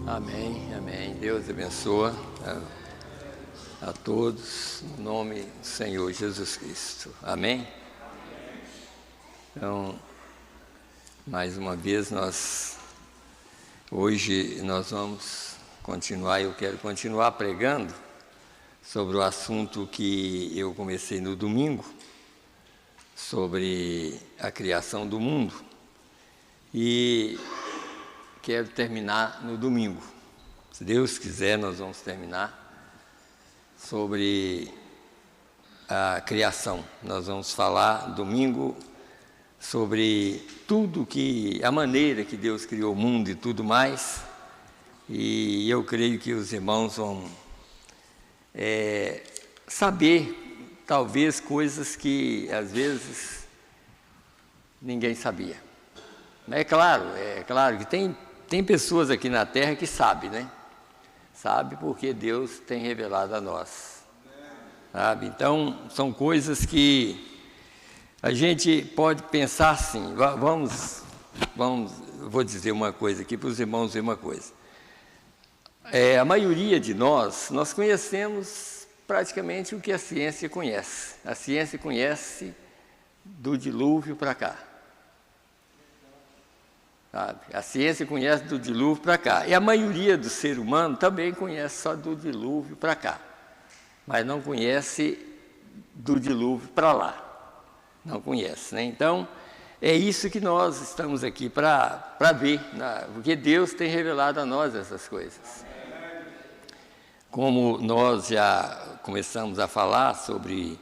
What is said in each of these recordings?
Amém, amém. Deus abençoa a todos, no nome do Senhor Jesus Cristo. Amém? Então, mais uma vez, hoje nós vamos continuar, eu quero continuar pregando sobre o assunto que eu comecei no domingo, sobre a criação do mundo. E quero terminar no domingo. Se Deus quiser, nós vamos terminar sobre a criação. Nós vamos falar domingo sobre a maneira que Deus criou o mundo e tudo mais. E eu creio que os irmãos vão saber, talvez, coisas que às vezes ninguém sabia. É claro que tem pessoas aqui na Terra que sabem, né? Sabe porque Deus tem revelado a nós. Sabe? Então, são coisas que a gente pode pensar assim. Vou dizer uma coisa aqui para os irmãos ver uma coisa. A maioria de nós conhecemos praticamente o que a ciência conhece. A ciência conhece do dilúvio para cá. Sabe? A ciência conhece do dilúvio para cá. E a maioria do ser humano também conhece só do dilúvio para cá. Mas não conhece do dilúvio para lá. Não conhece, né? Então, é isso que nós estamos aqui para ver, porque Deus tem revelado a nós essas coisas. Como nós já começamos a falar sobre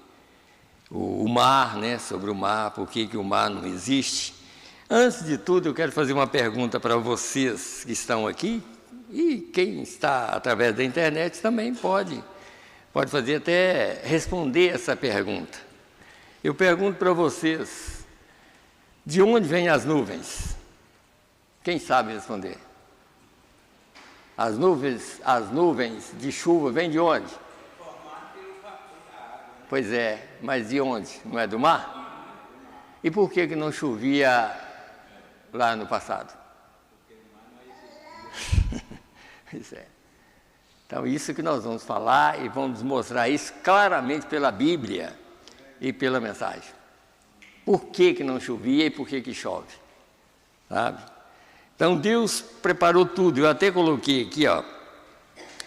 o mar, né? Sobre o mar, por que o mar não existe. Antes de tudo, eu quero fazer uma pergunta para vocês que estão aqui, e quem está através da internet também pode fazer até responder essa pergunta. Eu pergunto para vocês, de onde vêm as nuvens? Quem sabe responder? As nuvens de chuva vêm de onde? Pois é, mas de onde? Não é do mar? E por que não chovia lá no passado? Pois é. Então, isso que nós vamos falar e vamos mostrar isso claramente pela Bíblia e pela mensagem. Por que não chovia e por que chove? Sabe? Então, Deus preparou tudo. Eu até coloquei aqui,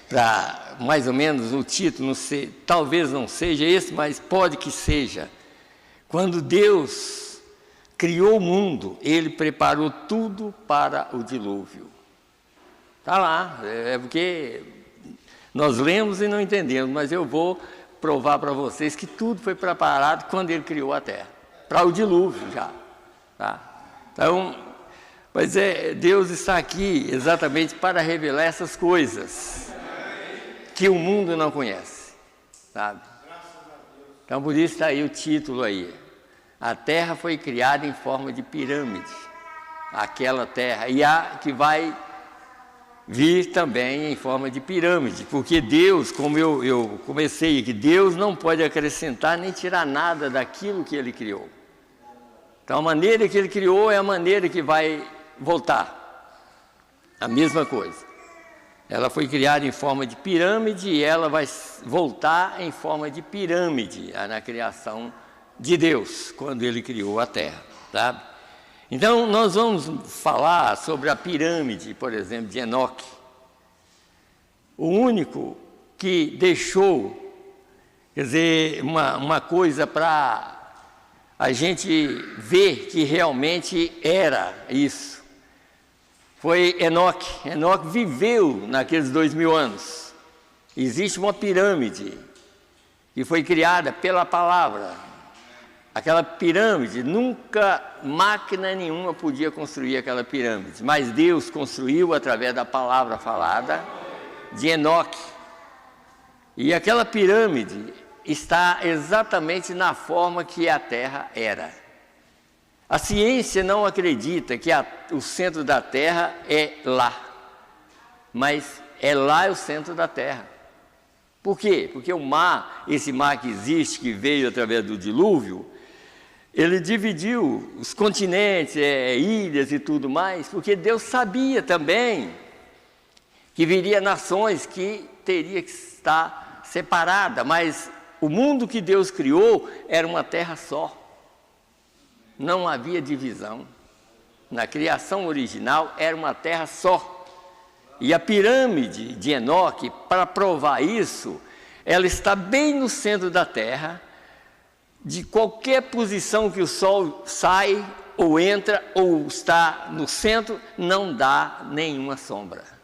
para mais ou menos o título, não sei, talvez não seja esse, mas pode que seja. Quando Deus criou o mundo, Ele preparou tudo para o dilúvio. Está lá, é porque nós lemos e não entendemos, mas eu vou provar para vocês que tudo foi preparado quando Ele criou a terra, para o dilúvio já. Tá? Então, mas Deus está aqui exatamente para revelar essas coisas que o mundo não conhece, sabe? Então, por isso está aí o título aí. A terra foi criada em forma de pirâmide, aquela terra, e a que vai vir também em forma de pirâmide, porque Deus, como eu comecei aqui, Deus não pode acrescentar nem tirar nada daquilo que Ele criou. Então, a maneira que Ele criou é a maneira que vai voltar, a mesma coisa. Ela foi criada em forma de pirâmide e ela vai voltar em forma de pirâmide na criação de Deus, quando Ele criou a terra, sabe? Então, nós vamos falar sobre a pirâmide, por exemplo, de Enoque. O único que deixou, quer dizer, uma coisa para a gente ver que realmente era isso. Foi Enoque. Enoque viveu naqueles 2000 anos. Existe uma pirâmide que foi criada pela palavra. Aquela pirâmide, nunca máquina nenhuma podia construir aquela pirâmide, mas Deus construiu através da palavra falada de Enoque. E aquela pirâmide está exatamente na forma que a Terra era. A ciência não acredita que o centro da Terra é lá, mas é lá o centro da Terra. Por quê? Porque o mar, esse mar que existe, que veio através do dilúvio, ele dividiu os continentes, ilhas e tudo mais, porque Deus sabia também que viria nações que teria que estar separada, mas o mundo que Deus criou era uma terra só. Não havia divisão. Na criação original era uma terra só. E a pirâmide de Enoque, para provar isso, ela está bem no centro da terra. De qualquer posição que o sol sai ou entra ou está no centro, não dá nenhuma sombra,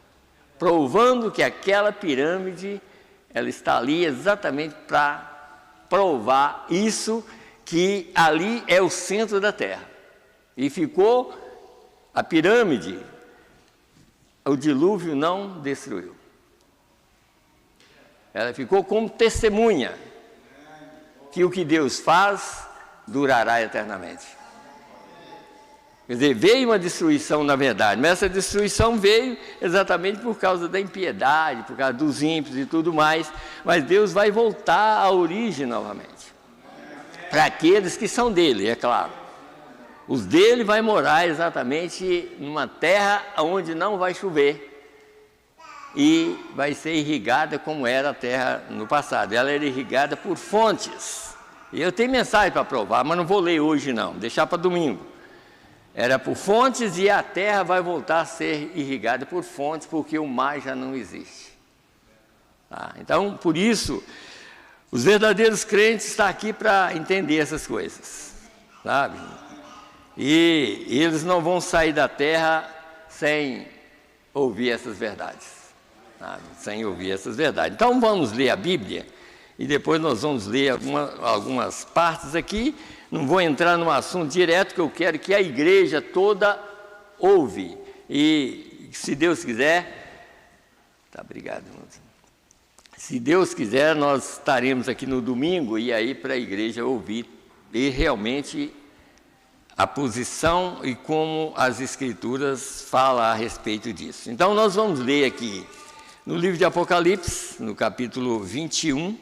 provando que aquela pirâmide ela está ali exatamente para provar isso, que ali é o centro da terra. E ficou a pirâmide, o dilúvio não destruiu. Ela ficou como testemunha que o que Deus faz durará eternamente. Quer dizer, veio uma destruição na verdade, mas essa destruição veio exatamente por causa da impiedade, por causa dos ímpios e tudo mais, mas Deus vai voltar à origem novamente, para aqueles que são dele, é claro. Os dele vai morar exatamente numa terra onde não vai chover e vai ser irrigada como era a terra no passado. Ela era irrigada por fontes. E eu tenho mensagem para provar, mas não vou ler hoje não, deixar para domingo. Era por fontes e a terra vai voltar a ser irrigada por fontes, porque o mar já não existe. Então, por isso, os verdadeiros crentes estão aqui para entender essas coisas, sabe? E eles não vão sair da terra sem ouvir essas verdades, sabe? Sem ouvir essas verdades. Então, vamos ler a Bíblia e depois nós vamos ler algumas partes aqui. Não vou entrar no assunto direto, que eu quero que a igreja toda ouve. E se Deus quiser, obrigado, irmão. Se Deus quiser, nós estaremos aqui no domingo e aí para a igreja ouvir e realmente a posição e como as Escrituras falam a respeito disso. Então nós vamos ler aqui no livro de Apocalipse, no capítulo 21,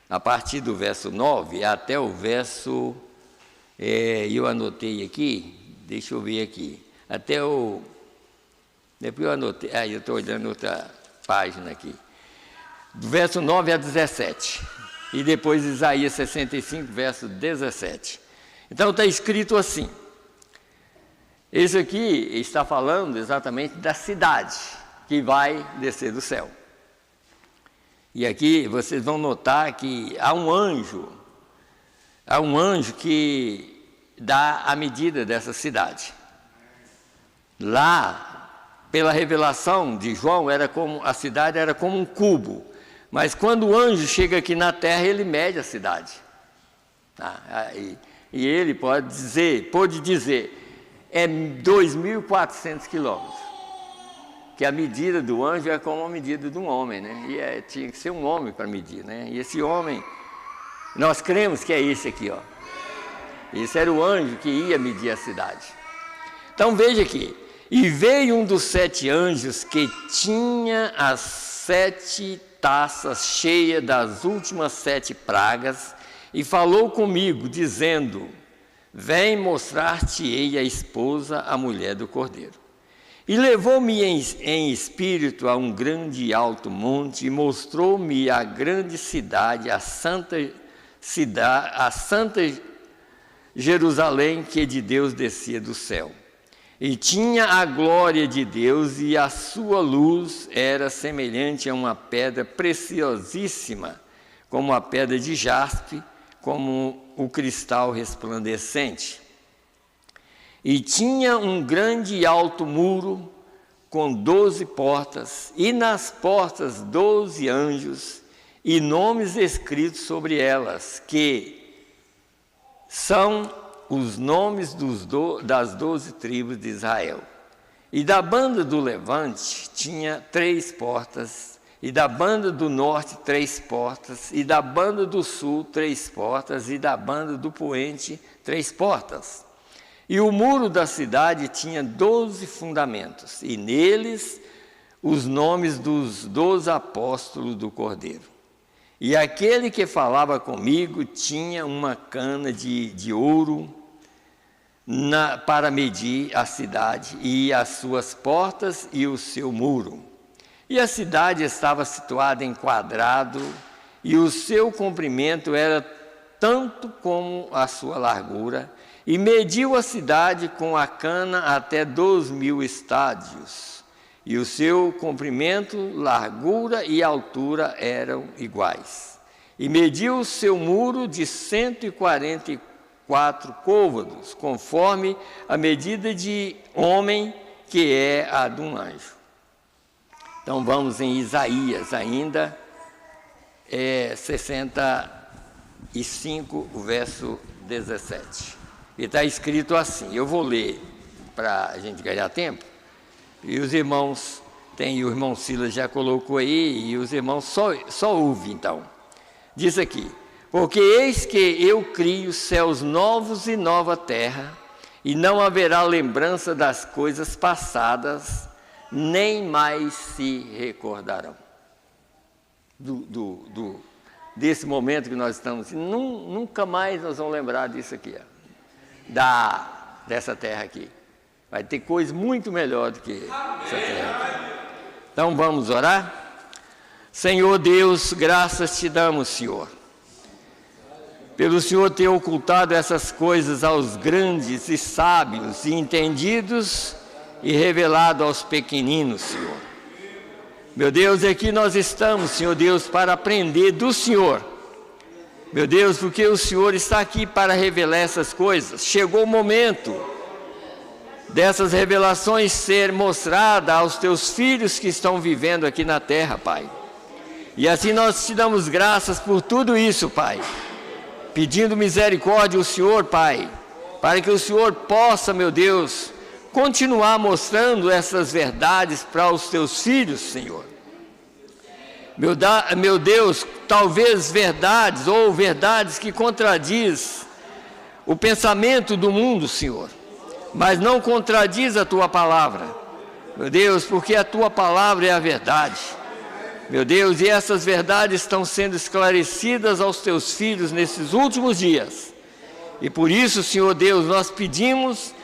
a partir do verso 9 até o verso... eu anotei aqui, deixa eu ver aqui, depois eu anotei, eu estou olhando outra página aqui, do verso 9 a 17, e depois Isaías 65, verso 17. Então está escrito assim, esse aqui está falando exatamente da cidade que vai descer do céu. E aqui vocês vão notar que há um anjo que dá a medida dessa cidade. Lá, pela revelação de João, a cidade era como um cubo, mas quando o anjo chega aqui na terra, ele mede a cidade. E ele pôde dizer, é 2.400 quilômetros, que a medida do anjo é como a medida de um homem, né? E tinha que ser um homem para medir, né? E esse homem, nós cremos que é esse aqui, ó. Esse era o anjo que ia medir a cidade. Então veja aqui, e veio um dos 7 anjos que tinha as 7 taças cheias das últimas 7 pragas, e falou comigo, dizendo, vem mostrar-te-ei a esposa, a mulher do Cordeiro. E levou-me em espírito a um grande e alto monte, e mostrou-me a grande cidade, a santa Jerusalém, que de Deus descia do céu. E tinha a glória de Deus, e a sua luz era semelhante a uma pedra preciosíssima, como a pedra de jaspe, como o cristal resplandecente. E tinha um grande e alto muro, com 12 portas, e nas portas 12 anjos, e nomes escritos sobre elas, que são os nomes das 12 tribos de Israel. E da banda do levante tinha 3 portas, e da banda do norte 3 portas, e da banda do sul 3 portas, e da banda do poente 3 portas. E o muro da cidade tinha 12 fundamentos, e neles os nomes dos 12 apóstolos do Cordeiro. E aquele que falava comigo tinha uma cana de ouro para medir a cidade, e as suas portas e o seu muro. E a cidade estava situada em quadrado, e o seu comprimento era tanto como a sua largura, e mediu a cidade com a cana até 2.000 estádios, e o seu comprimento, largura e altura eram iguais. E mediu o seu muro de 144 côvados, conforme a medida de homem, que é a de um anjo. Então vamos em Isaías ainda, 65, o verso 17. E está escrito assim, eu vou ler para a gente ganhar tempo, e os irmãos, o irmão Silas já colocou aí, e os irmãos só ouvem então. Diz aqui, porque eis que eu crio céus novos e nova terra, e não haverá lembrança das coisas passadas, nem mais se recordarão. Desse momento que nós estamos, nunca mais nós vamos lembrar disso aqui, dessa terra aqui. Vai ter coisa muito melhor do que essa terra aqui. Então vamos orar? Senhor Deus, graças te damos, Senhor, pelo Senhor ter ocultado essas coisas aos grandes e sábios e entendidos e revelado aos pequeninos, Senhor. Meu Deus, aqui nós estamos, Senhor Deus, para aprender do Senhor. Meu Deus, porque o Senhor está aqui para revelar essas coisas. Chegou o momento dessas revelações ser mostrada aos teus filhos que estão vivendo aqui na terra, Pai. E assim nós te damos graças por tudo isso, Pai. Pedindo misericórdia ao Senhor, Pai, para que o Senhor possa, meu Deus, continuar mostrando essas verdades para os teus filhos, Senhor. Meu Deus, talvez verdades ou verdades que contradiz o pensamento do mundo, Senhor, mas não contradiz a tua palavra, meu Deus, porque a tua palavra é a verdade, meu Deus, e essas verdades estão sendo esclarecidas aos teus filhos nesses últimos dias, e por isso, Senhor Deus, nós pedimos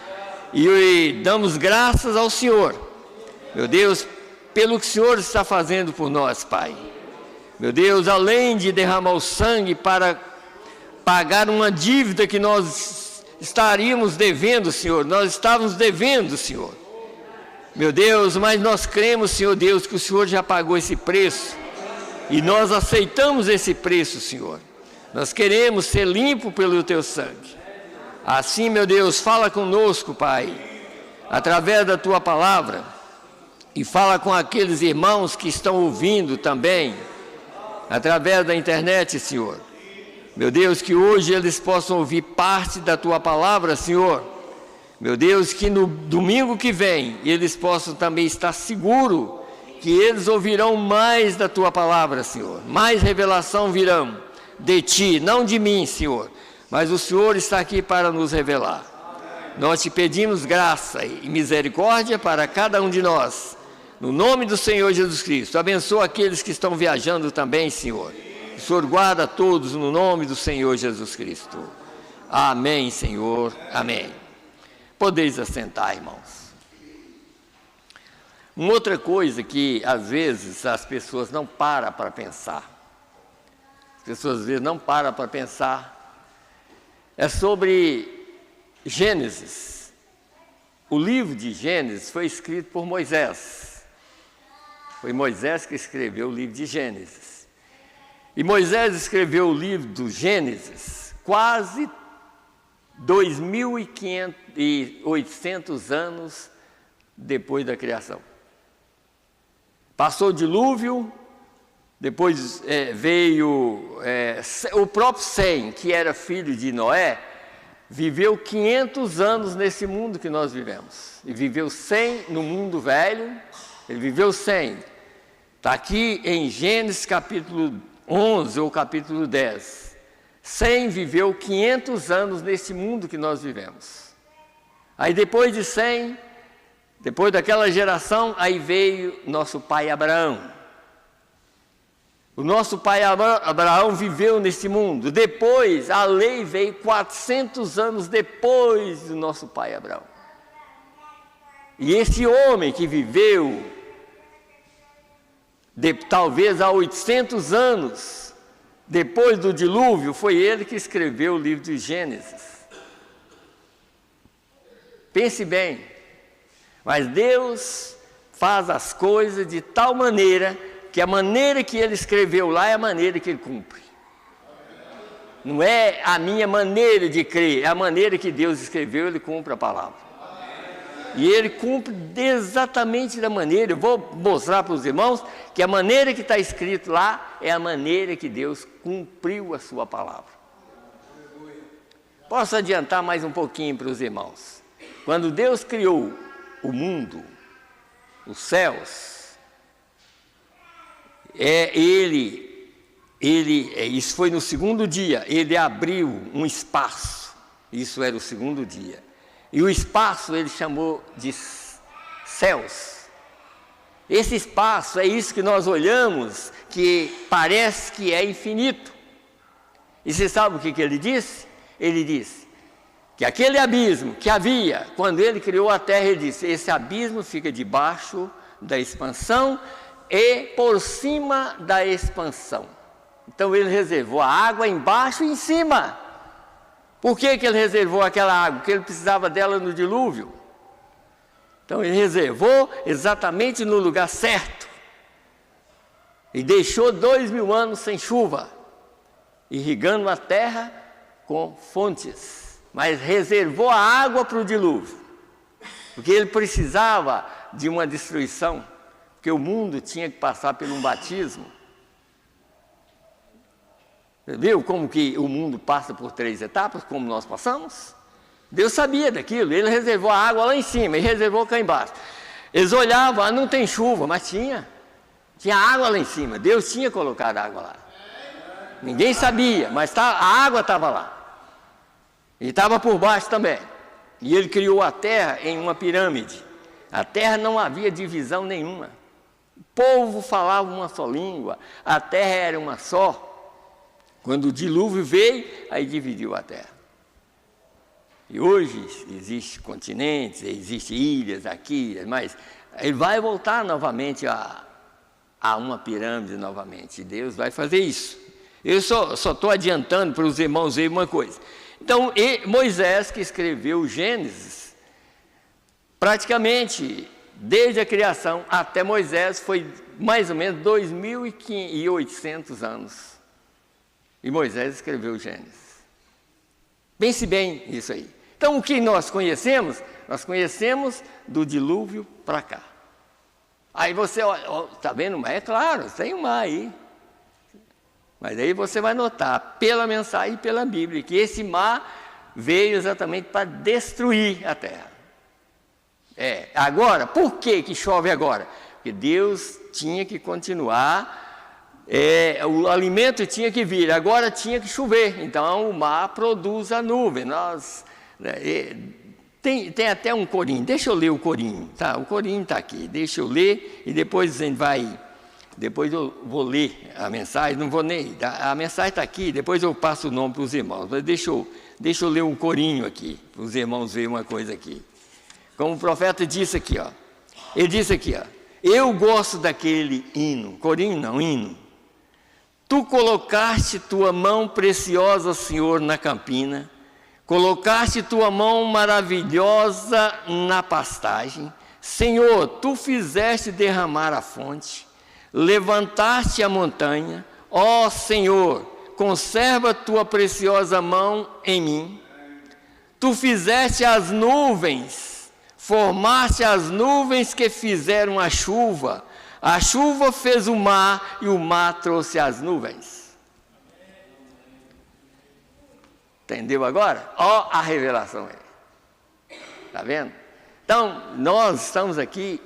e damos graças ao Senhor, meu Deus, pelo que o Senhor está fazendo por nós, Pai. Meu Deus, além de derramar o sangue para pagar uma dívida que nós estaríamos devendo, Senhor, nós estávamos devendo, Senhor. Meu Deus, mas nós cremos, Senhor Deus, que o Senhor já pagou esse preço e nós aceitamos esse preço, Senhor. Nós queremos ser limpos pelo teu sangue. Assim, meu Deus, fala conosco, Pai, através da tua palavra. E fala com aqueles irmãos que estão ouvindo também, através da internet, Senhor. Meu Deus, que hoje eles possam ouvir parte da Tua palavra, Senhor. Meu Deus, que no domingo que vem, eles possam também estar seguros que eles ouvirão mais da Tua palavra, Senhor. Mais revelação virão de Ti, não de mim, Senhor. Mas o Senhor está aqui para nos revelar. Nós te pedimos graça e misericórdia para cada um de nós. No nome do Senhor Jesus Cristo, abençoa aqueles que estão viajando também, Senhor. O Senhor guarda todos no nome do Senhor Jesus Cristo. Amém, Senhor. Amém. Podeis assentar, irmãos. Uma outra coisa que, às vezes, as pessoas não param para pensar. As pessoas, às vezes, não param para pensar. É sobre Gênesis. O livro de Gênesis foi escrito por Moisés. Foi Moisés que escreveu o livro de Gênesis. E Moisés escreveu o livro do Gênesis quase 2.800 anos depois da criação. Passou o dilúvio, depois veio o próprio Sem, que era filho de Noé, viveu 500 anos nesse mundo que nós vivemos. E viveu 100 no mundo velho. Ele viveu 100. Está aqui em Gênesis capítulo 11 ou capítulo 10. Sem viveu 500 anos nesse mundo que nós vivemos. Aí depois de 100, depois daquela geração, aí veio nosso pai Abraão. O nosso pai Abraão viveu nesse mundo. Depois, a lei veio 400 anos depois do nosso pai Abraão. E esse homem que viveu talvez há 800 anos depois do dilúvio, foi ele que escreveu o livro de Gênesis. Pense bem, mas Deus faz as coisas de tal maneira que a maneira que ele escreveu lá é a maneira que ele cumpre. Não é a minha maneira de crer, é a maneira que Deus escreveu, ele cumpre a palavra. E ele cumpre exatamente da maneira, eu vou mostrar para os irmãos que a maneira que está escrito lá é a maneira que Deus cumpriu a sua palavra. Posso adiantar mais um pouquinho para os irmãos. Quando Deus criou o mundo, os céus, isso foi no segundo dia, ele abriu um espaço, isso era o segundo dia. E o espaço ele chamou de céus. Esse espaço é isso que nós olhamos, que parece que é infinito. E você sabe o que ele disse? Ele disse que aquele abismo que havia, quando ele criou a terra, ele disse, esse abismo fica debaixo da expansão e por cima da expansão. Então ele reservou a água embaixo e em cima. Por que ele reservou aquela água? Porque ele precisava dela no dilúvio. Então ele reservou exatamente no lugar certo. E deixou 2000 anos sem chuva, irrigando a terra com fontes. Mas reservou a água para o dilúvio. Porque ele precisava de uma destruição. Porque o mundo tinha que passar por um batismo. Viu como que o mundo passa por 3 etapas, como nós passamos? Deus sabia daquilo, ele reservou a água lá em cima e reservou cá embaixo. Eles olhavam, não tem chuva, mas tinha água lá em cima, Deus tinha colocado água lá. Ninguém sabia, mas a água estava lá. E estava por baixo também. E ele criou a terra em uma pirâmide. A terra não havia divisão nenhuma. O povo falava uma só língua, a terra era uma só. Quando o dilúvio veio, aí dividiu a terra. E hoje existem continentes, existem ilhas aqui, mas ele vai voltar novamente a uma pirâmide novamente. Deus vai fazer isso. Eu só estou adiantando para os irmãos verem uma coisa. Então, Moisés, que escreveu o Gênesis, praticamente, desde a criação até Moisés, foi mais ou menos 2.800 anos. E Moisés escreveu o Gênesis. Pense bem isso aí. Então, o que nós conhecemos? Nós conhecemos do dilúvio para cá. Aí você olha, está vendo? É claro, tem um mar aí. Mas aí você vai notar, pela mensagem e pela Bíblia, que esse mar veio exatamente para destruir a terra. Agora, por que chove agora? Porque Deus tinha que continuar. O alimento tinha que vir, agora tinha que chover, então o mar produz a nuvem. Tem até um corinho, deixa eu ler o corinho, tá? O corinho está aqui, deixa eu ler e depois eu vou ler a mensagem, não vou nem, a mensagem está aqui, depois eu passo o nome para os irmãos, mas deixa eu ler um corinho aqui, para os irmãos verem uma coisa aqui. Como o profeta disse aqui, ele disse aqui, eu gosto daquele hino, corinho não, hino. Tu colocaste tua mão preciosa, Senhor, na campina, colocaste tua mão maravilhosa na pastagem. Senhor, tu fizeste derramar a fonte, levantaste a montanha. Ó Senhor, conserva tua preciosa mão em mim. Tu fizeste as nuvens, formaste as nuvens que fizeram a chuva fez o mar e o mar trouxe as nuvens. Entendeu agora? Ó a revelação aí. Está vendo? Então, nós estamos aqui,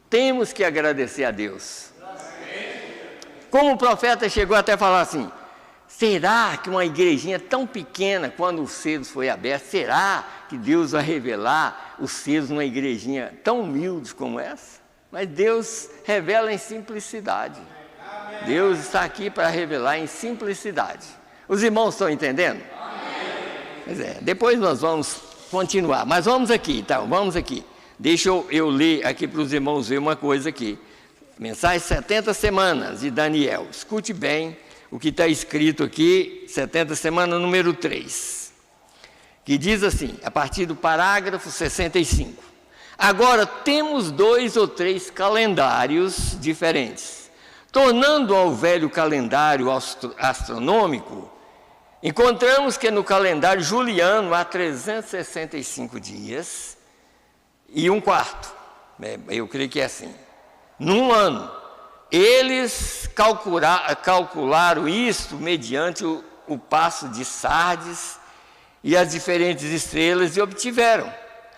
temos que agradecer a Deus. Como o profeta chegou até a falar assim, será que uma igrejinha tão pequena, quando os selos foi aberto, será que Deus vai revelar os selos numa igrejinha tão humilde como essa? Mas Deus revela em simplicidade. Deus está aqui para revelar em simplicidade. Os irmãos estão entendendo? Pois depois nós vamos continuar. Mas vamos aqui, então, vamos aqui. Deixa eu ler aqui para os irmãos ver uma coisa aqui. Mensagem 70 semanas de Daniel. Escute bem o que está escrito aqui, 70 semanas, número 3. Que diz assim, a partir do parágrafo 65. Agora temos 2 ou 3 calendários diferentes. Tornando ao velho calendário astronômico, encontramos que no calendário juliano há 365 dias e um quarto. Eu creio que é assim. Num ano. Eles calcularam isto mediante o passo de Sardes e as diferentes estrelas e obtiveram.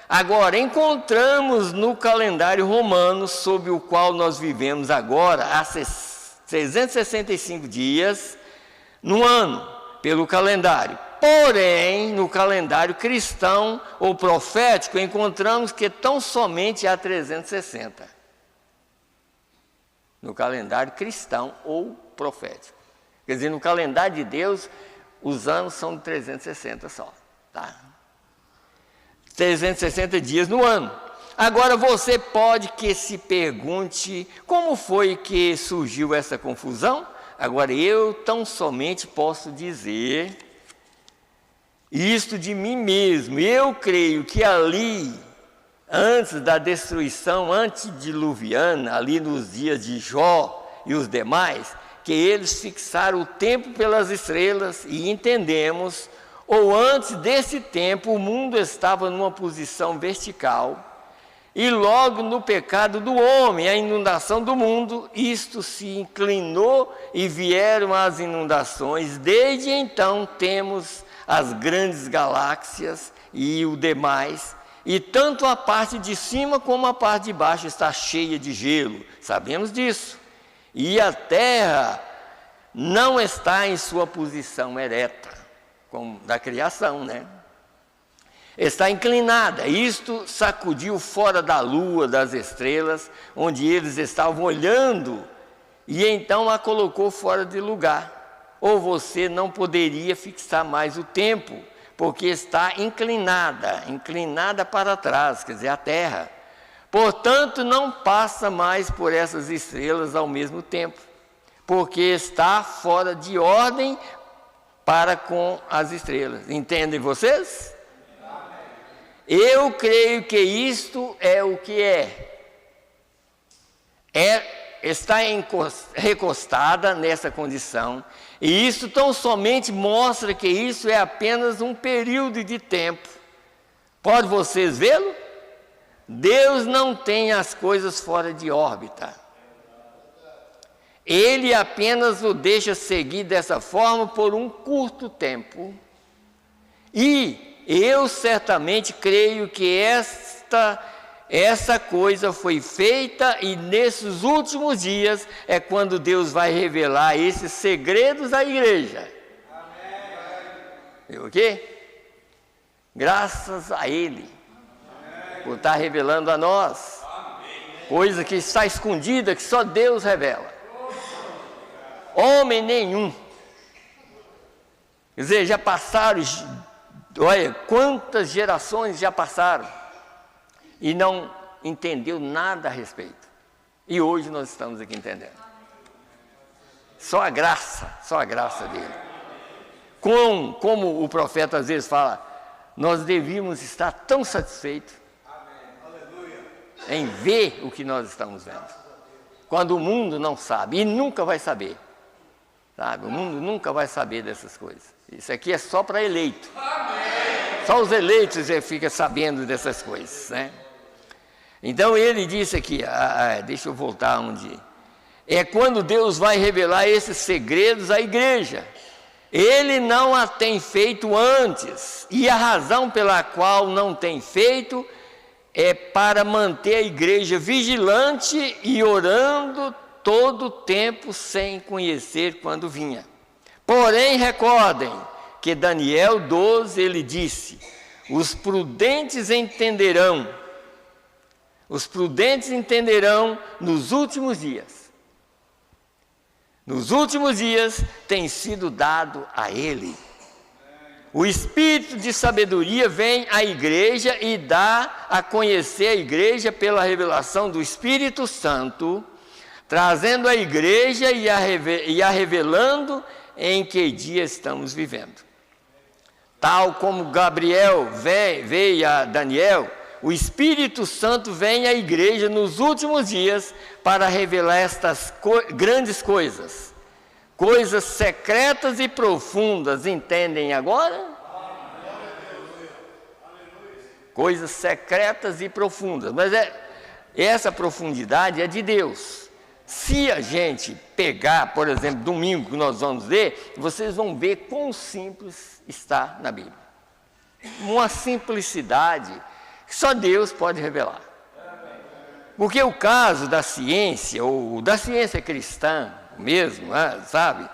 Agora, encontramos no calendário romano, sob o qual nós vivemos agora, há 365 dias no ano, pelo calendário. Porém, no calendário cristão ou profético, encontramos que tão somente há 360. No calendário cristão ou profético. Quer dizer, no calendário de Deus, os anos são de 360 só. Tá? 360 dias no ano. Agora você pode que se pergunte como foi que surgiu essa confusão? Agora eu tão somente posso dizer isto de mim mesmo. Eu creio que ali, antes da destruição antediluviana, ali nos dias de Jó e os demais, que eles fixaram o tempo pelas estrelas e entendemos, ou antes desse tempo o mundo estava numa posição vertical e logo no pecado do homem, a inundação do mundo, isto se inclinou e vieram as inundações. Desde então temos as grandes galáxias e o demais, e tanto a parte de cima como a parte de baixo está cheia de gelo, sabemos disso. E a Terra não está em sua posição ereta, como da criação, né? Está inclinada. Isto sacudiu fora da lua, das estrelas, onde eles estavam olhando, e então a colocou fora de lugar. Ou você não poderia fixar mais o tempo, porque está inclinada para trás, quer dizer, a Terra. Portanto, não passa mais por essas estrelas ao mesmo tempo, porque está fora de ordem para com as estrelas. Entendem vocês? Eu creio que isto é o que está recostada nessa condição, e isso tão somente mostra que isso é apenas um período de tempo. Pode vocês vê-lo? Deus não tem as coisas fora de órbita. Ele apenas o deixa seguir dessa forma por um curto tempo. E eu certamente creio que essa coisa foi feita, e nesses últimos dias é quando Deus vai revelar esses segredos à igreja. Viu o quê? Graças a Ele, por estar revelando a nós, coisa que está escondida, que só Deus revela. Homem nenhum. Quer dizer, já passaram, olha, quantas gerações já passaram e não entendeu nada a respeito. E hoje nós estamos aqui entendendo. Só a graça dele. Como o profeta às vezes fala, nós devíamos estar tão satisfeitos em ver o que nós estamos vendo. Quando o mundo não sabe, e nunca vai saber. Sabe? O mundo nunca vai saber dessas coisas. Isso aqui é só para eleito. Só os eleitos já ficam sabendo dessas coisas, né? Então ele disse aqui, deixa eu voltar onde... É quando Deus vai revelar esses segredos à igreja. Ele não a tem feito antes, e a razão pela qual não tem feito é para manter a igreja vigilante e orando todo o tempo sem conhecer quando vinha. Porém, recordem que Daniel 12, ele disse, os prudentes entenderão nos últimos dias. Nos últimos dias tem sido dado a ele. O Espírito de sabedoria vem à igreja e dá a conhecer a igreja pela revelação do Espírito Santo trazendo a igreja e a revelando em que dia estamos vivendo. Tal como Gabriel veio a Daniel, o Espírito Santo vem à igreja nos últimos dias para revelar estas grandes coisas. Coisas secretas e profundas, entendem agora? Coisas secretas e profundas, mas essa profundidade é de Deus. Se a gente pegar, por exemplo, domingo que nós vamos ler, vocês vão ver quão simples está na Bíblia. Uma simplicidade que só Deus pode revelar. Porque o caso da ciência, ou da ciência cristã mesmo, sabe?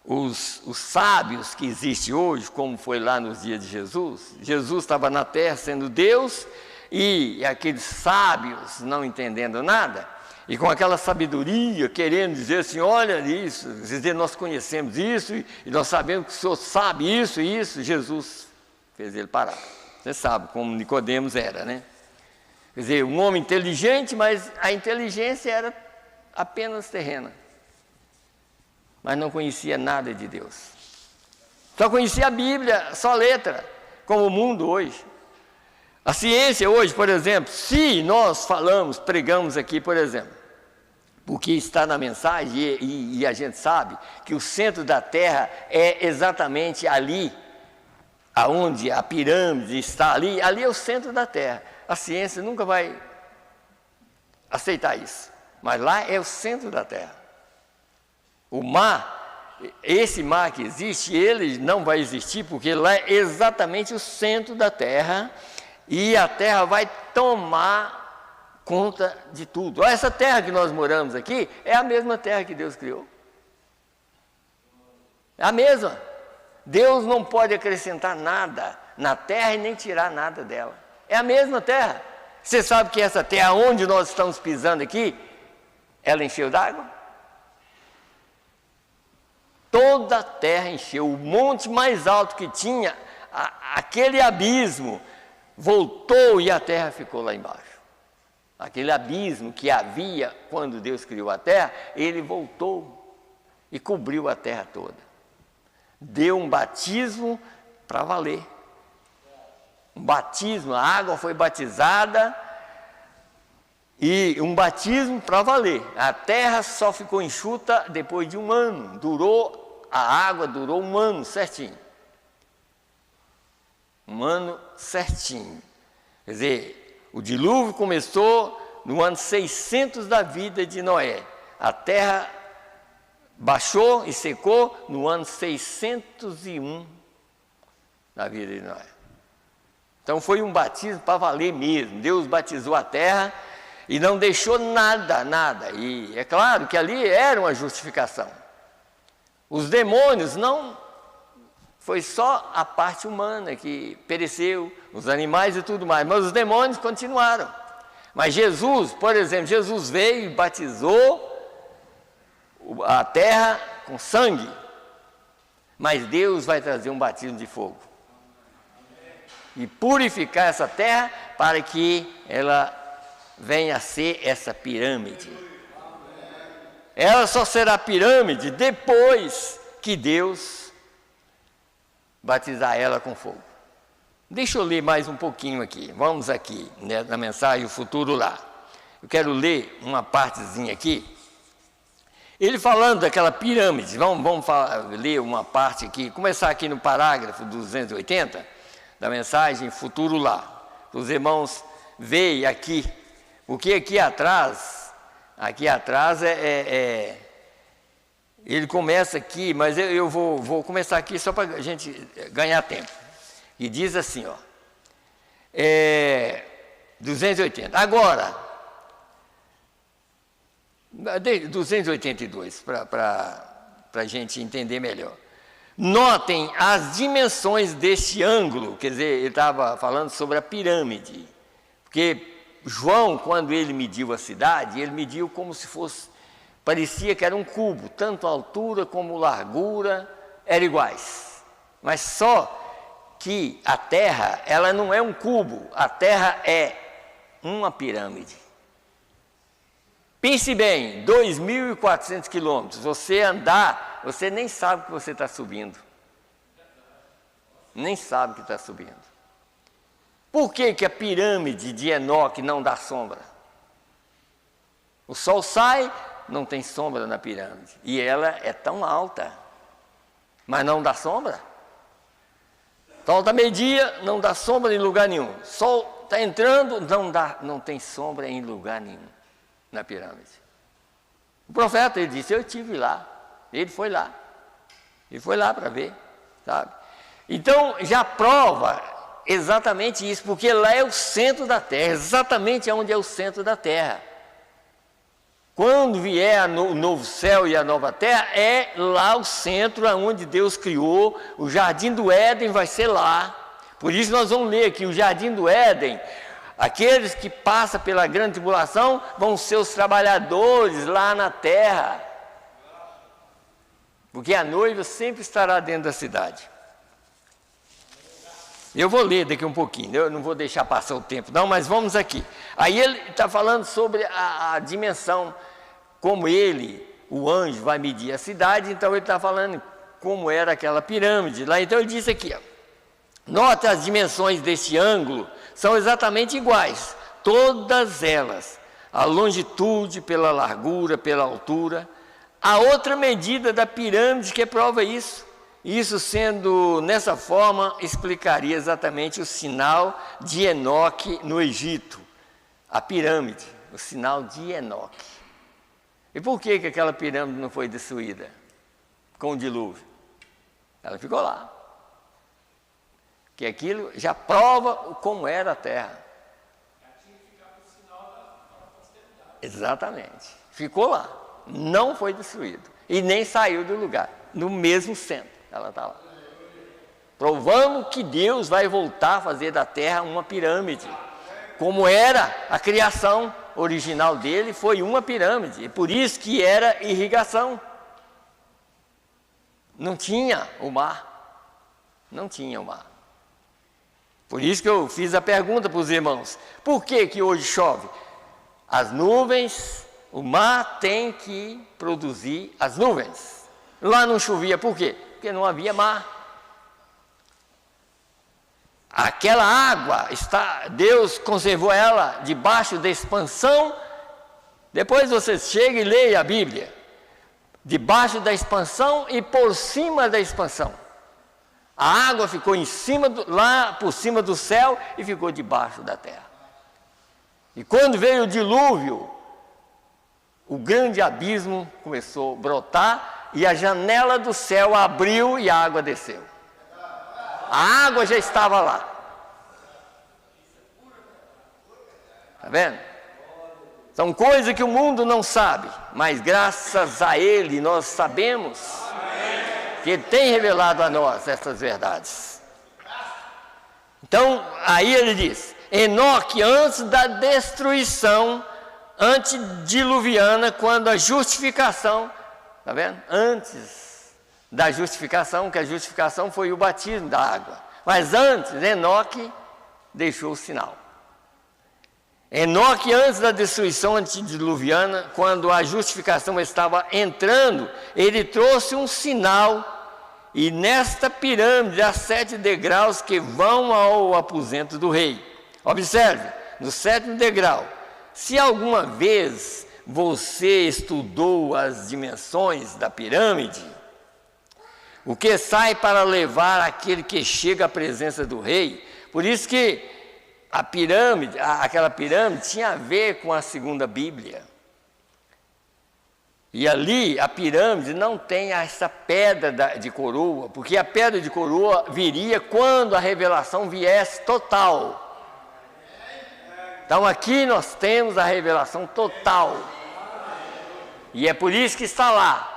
Os sábios que existem hoje, como foi lá nos dias de Jesus, Jesus estava na terra sendo Deus, e aqueles sábios não entendendo nada, e com aquela sabedoria, querendo dizer assim, olha isso, dizer, nós conhecemos isso, e nós sabemos que o Senhor sabe isso e isso, Jesus fez ele parar. Você sabe como Nicodemos era, né? Quer dizer, um homem inteligente, mas a inteligência era apenas terrena. Mas não conhecia nada de Deus. Só conhecia a Bíblia, só letra, como o mundo hoje. A ciência hoje, por exemplo, se nós pregamos aqui, por exemplo, porque está na mensagem e a gente sabe que o centro da Terra é exatamente ali, aonde a pirâmide está ali é o centro da Terra. A ciência nunca vai aceitar isso, mas lá é o centro da Terra. O mar, esse mar que existe, ele não vai existir, porque lá é exatamente o centro da Terra, e a Terra vai tomar conta de tudo. Olha, essa terra que nós moramos aqui, é a mesma terra que Deus criou. É a mesma. Deus não pode acrescentar nada na terra e nem tirar nada dela. É a mesma terra. Você sabe que essa terra onde nós estamos pisando aqui, ela encheu d'água? Toda a terra encheu. O monte mais alto que tinha, aquele abismo, voltou e a terra ficou lá embaixo. Aquele abismo que havia quando Deus criou a terra, ele voltou e cobriu a terra toda. Deu um batismo para valer. Um batismo, a água foi batizada e um batismo para valer. A terra só ficou enxuta depois de um ano. A água durou um ano certinho. Um ano certinho. Quer dizer, o dilúvio começou no ano 600 da vida de Noé. A terra baixou e secou no ano 601 da vida de Noé. Então foi um batismo para valer mesmo. Deus batizou a terra e não deixou nada. E é claro que ali era uma justificação. Os demônios não... Foi só a parte humana que pereceu, os animais e tudo mais, mas os demônios continuaram. Mas Jesus, por exemplo, Jesus veio e batizou a terra com sangue, mas Deus vai trazer um batismo de fogo e purificar essa terra para que ela venha a ser essa pirâmide. Ela só será pirâmide depois que Deus batizar ela com fogo. Deixa eu ler mais um pouquinho aqui. Vamos aqui, né, na mensagem O Futuro Lá. Eu quero ler uma partezinha aqui. Ele falando daquela pirâmide. Vamos ler uma parte aqui. Começar aqui no parágrafo 280 da mensagem Futuro Lá. Os irmãos veem aqui. Porque aqui atrás ele começa aqui, mas eu vou começar aqui só para a gente ganhar tempo. E diz assim, ó, 280. Agora, 282, para a gente entender melhor. Notem as dimensões deste ângulo, quer dizer, ele estava falando sobre a pirâmide. Porque João, quando ele mediu a cidade, ele mediu como se fosse... Parecia que era um cubo, tanto a altura como a largura eram iguais. Mas só que a Terra, ela não é um cubo, a Terra é uma pirâmide. Pense bem, 2.400 quilômetros, você andar, você nem sabe que você está subindo. Nem sabe que está subindo. Por que a pirâmide de Enoque não dá sombra? O sol sai, não tem sombra na pirâmide. E ela é tão alta, mas não dá sombra. Sol está meio-dia, não dá sombra em lugar nenhum. Sol está entrando, não tem sombra em lugar nenhum na pirâmide. O profeta, ele disse, eu estive lá. Ele foi lá para ver, sabe? Então, já prova exatamente isso, porque lá é o centro da terra, exatamente onde é o centro da terra. Quando vier o novo céu e a nova terra, é lá o centro onde Deus criou, o jardim do Éden vai ser lá. Por isso nós vamos ler aqui, o jardim do Éden, aqueles que passam pela grande tribulação vão ser os trabalhadores lá na terra. Porque a noiva sempre estará dentro da cidade. Eu vou ler daqui um pouquinho, eu não vou deixar passar o tempo não, mas vamos aqui. Aí ele está falando sobre a dimensão, como o anjo vai medir a cidade, então ele está falando como era aquela pirâmide lá. Então ele disse aqui, ó, nota as dimensões deste ângulo, são exatamente iguais, todas elas, a longitude, pela largura, pela altura. A outra medida da pirâmide que prova isso. Isso sendo nessa forma, explicaria exatamente o sinal de Enoque no Egito. A pirâmide, o sinal de Enoque. E por que aquela pirâmide não foi destruída com o dilúvio? Ela ficou lá. Que aquilo já prova como era a terra. Exatamente. Ficou lá. Não foi destruído. E nem saiu do lugar. No mesmo centro. Ela está lá. Provando que Deus vai voltar a fazer da terra uma pirâmide. Como era a criação original dele, foi uma pirâmide. E por isso que era irrigação. Não tinha o mar. Não tinha o mar. Por isso que eu fiz a pergunta para os irmãos. Por que hoje chove? As nuvens, o mar tem que produzir as nuvens. Lá não chovia, por quê? Porque não havia mar. Aquela água, Deus conservou ela debaixo da expansão. Depois você chega e leia a Bíblia. Debaixo da expansão e por cima da expansão. A água ficou lá por cima do céu e ficou debaixo da terra. E quando veio o dilúvio, o grande abismo começou a brotar e a janela do céu abriu e a água desceu. A água já estava lá. Está vendo? São coisas que o mundo não sabe, mas graças a Ele nós sabemos que Ele tem revelado a nós essas verdades. Então, aí ele diz, Enoque antes da destruição antediluviana, quando a justificação, está vendo? Antes da justificação, que a justificação foi o batismo da água. Mas antes, Enoque deixou o sinal. Enoque, antes da destruição antediluviana, quando a justificação estava entrando, ele trouxe um sinal, e nesta pirâmide há 7 degraus que vão ao aposento do rei. Observe, no 7º degrau, se alguma vez você estudou as dimensões da pirâmide, o que sai para levar aquele que chega à presença do rei, por isso que a pirâmide, aquela pirâmide tinha a ver com a segunda Bíblia. E ali a pirâmide não tem essa pedra de coroa, porque a pedra de coroa viria quando a revelação viesse total. Então aqui nós temos a revelação total. E é por isso que está lá.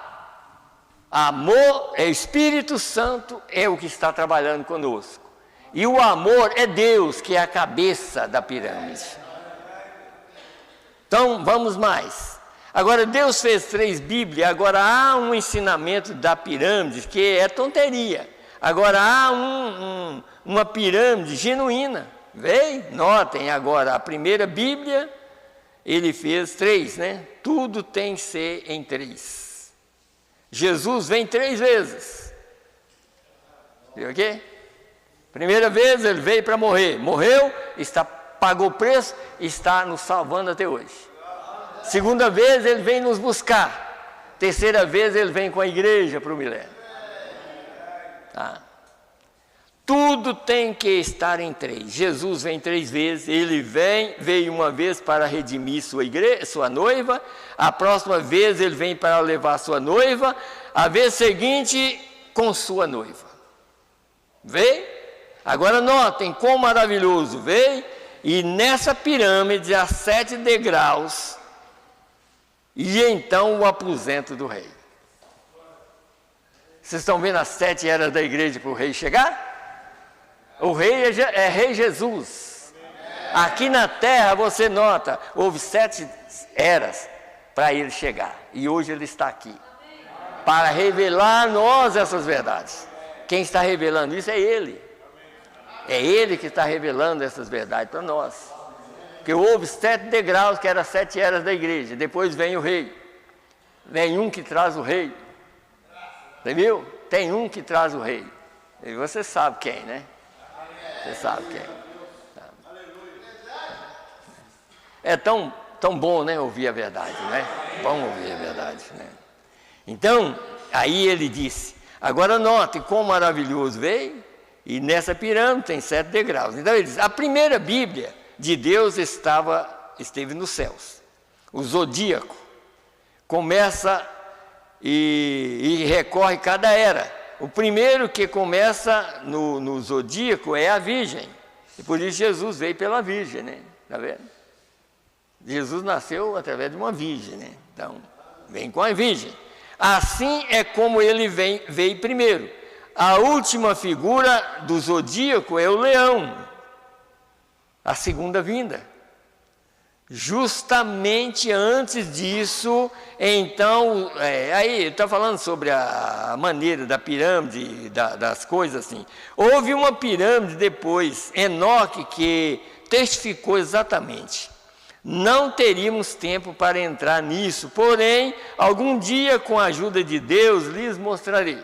Amor, o Espírito Santo é o que está trabalhando conosco. E o amor é Deus, que é a cabeça da pirâmide. Então, vamos mais. Agora, Deus fez 3 Bíblias, agora há um ensinamento da pirâmide que é tonteria. Agora há uma pirâmide genuína. Notem agora, a primeira Bíblia ele fez 3, né? Tudo tem que ser em 3. Jesus vem 3 vezes. Viu aqui? Primeira vez ele veio para morrer. Morreu, pagou o preço, está nos salvando até hoje. Segunda vez ele vem nos buscar. Terceira vez ele vem com a igreja para o milênio. Tá? Tudo tem que estar em 3. Jesus vem 3 vezes. Ele veio uma vez para redimir sua noiva. A próxima vez ele vem para levar sua noiva. A vez seguinte, com sua noiva. Veio? Agora notem quão maravilhoso. Veio e nessa pirâmide há 7 degraus. E então o aposento do rei. Vocês estão vendo as 7 eras da igreja para o rei chegar? O rei é Rei Jesus. Aqui na terra você nota, houve 7 eras para ele chegar. E hoje ele está aqui. Para revelar a nós essas verdades. Quem está revelando isso é ele. É ele que está revelando essas verdades para nós. Porque houve 7 degraus, que eram as 7 eras da igreja. Depois vem o rei. Vem um que traz o rei. Você viu? Tem um que traz o rei. E você sabe quem, né? Você sabe quem. É tão bom, né, ouvir a verdade, né? Bom ouvir a verdade, né? Então, aí ele disse, agora note quão maravilhoso veio, e nessa pirâmide tem 7 degraus. Então ele diz, a primeira Bíblia de Deus esteve nos céus. O zodíaco começa e recorre cada era. O primeiro que começa no zodíaco é a Virgem. E por isso Jesus veio pela Virgem, né? Está vendo? Jesus nasceu através de uma Virgem, né? Então, vem com a Virgem. Assim é como ele veio primeiro. A última figura do zodíaco é o leão. A segunda vinda. Justamente antes disso, então, aí está falando sobre a maneira da pirâmide, das coisas assim. Houve uma pirâmide depois, Enoque, que testificou exatamente. Não teríamos tempo para entrar nisso, porém, algum dia, com a ajuda de Deus, lhes mostrarei.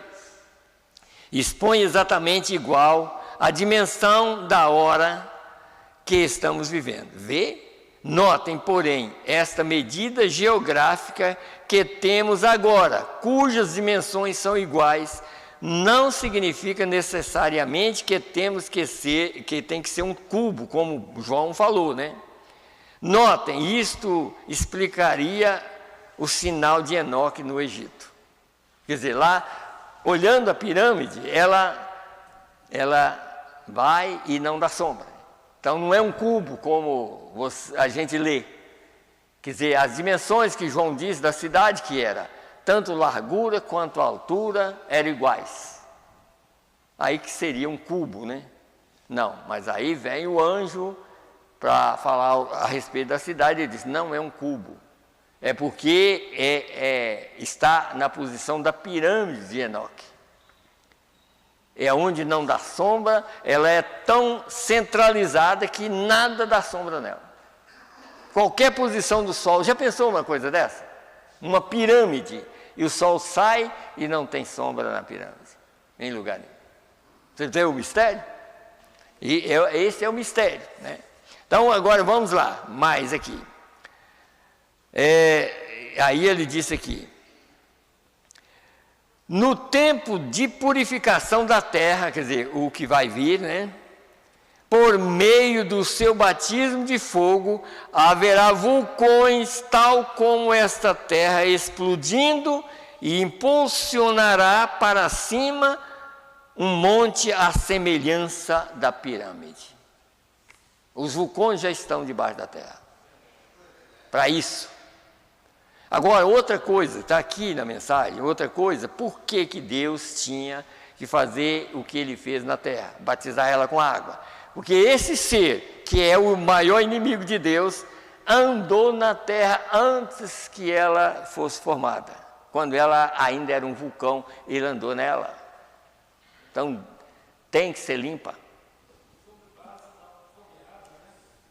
Expõe exatamente igual a dimensão da hora que estamos vivendo. Vê? Notem, porém, esta medida geográfica que temos agora, cujas dimensões são iguais, não significa necessariamente que tem que ser um cubo, como João falou, né? Notem, isto explicaria o sinal de Enoque no Egito. Quer dizer, lá, olhando a pirâmide, ela vai e não dá sombra. Então não é um cubo como a gente lê. Quer dizer, as dimensões que João diz da cidade que era, tanto largura quanto altura, eram iguais. Aí que seria um cubo, né? Não, mas aí vem o anjo para falar a respeito da cidade, ele diz, não é um cubo. É porque está na posição da pirâmide de Enoque. É onde não dá sombra, ela é tão centralizada que nada dá sombra nela. Qualquer posição do sol, já pensou uma coisa dessa? Uma pirâmide, e o sol sai e não tem sombra na pirâmide, em lugar nenhum. Você vê o mistério? E esse é o mistério, né? Então agora vamos lá, mais aqui. Aí ele disse aqui, no tempo de purificação da terra, quer dizer, o que vai vir, né? Por meio do seu batismo de fogo, haverá vulcões, tal como esta terra, explodindo e impulsionará para cima um monte à semelhança da pirâmide. Os vulcões já estão debaixo da terra. Para isso. Agora, outra coisa, está aqui na mensagem, outra coisa, por que Deus tinha que fazer o que ele fez na terra? Batizar ela com água. Porque esse ser, que é o maior inimigo de Deus, andou na terra antes que ela fosse formada. Quando ela ainda era um vulcão, ele andou nela. Então, tem que ser limpa.